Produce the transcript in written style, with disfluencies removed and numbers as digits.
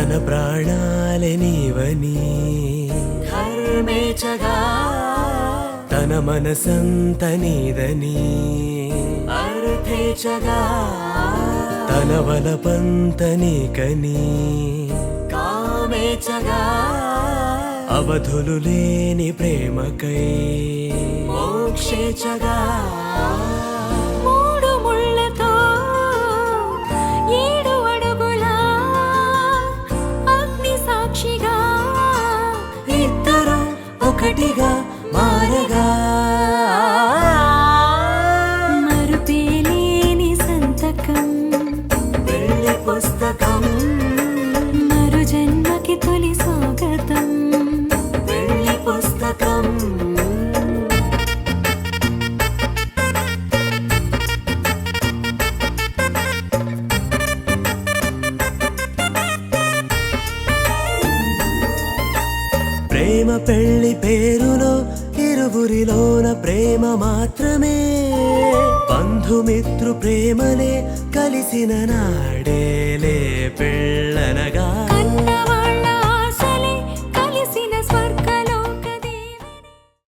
తన ప్రాణాలే నీవని ధర్మేచగా తన మనసంత నీదని అర్థేచగా తన వలపంత నీకని కామేచగా అవధులు లేని ప్రేమకై మోక్షేచగా మూడు ముళ్ళతో 7 అడుగుల అగ్ని సాక్షిగా ఇద్దరు ఒకటిగా మారగా మరుపేలేని సంతకం వెళ్ళి పుస్తకం మరు జన్మకి తొలి స్వాగతం వెళ్ళి పుస్తకం ప్రేమ పెళ్లి పేరులో ఇరువురిలోన ప్రేమ మాత్రమే బంధుమిత్రు ప్రేమలే కలిసిన నాడేలే పెళ్ళనగా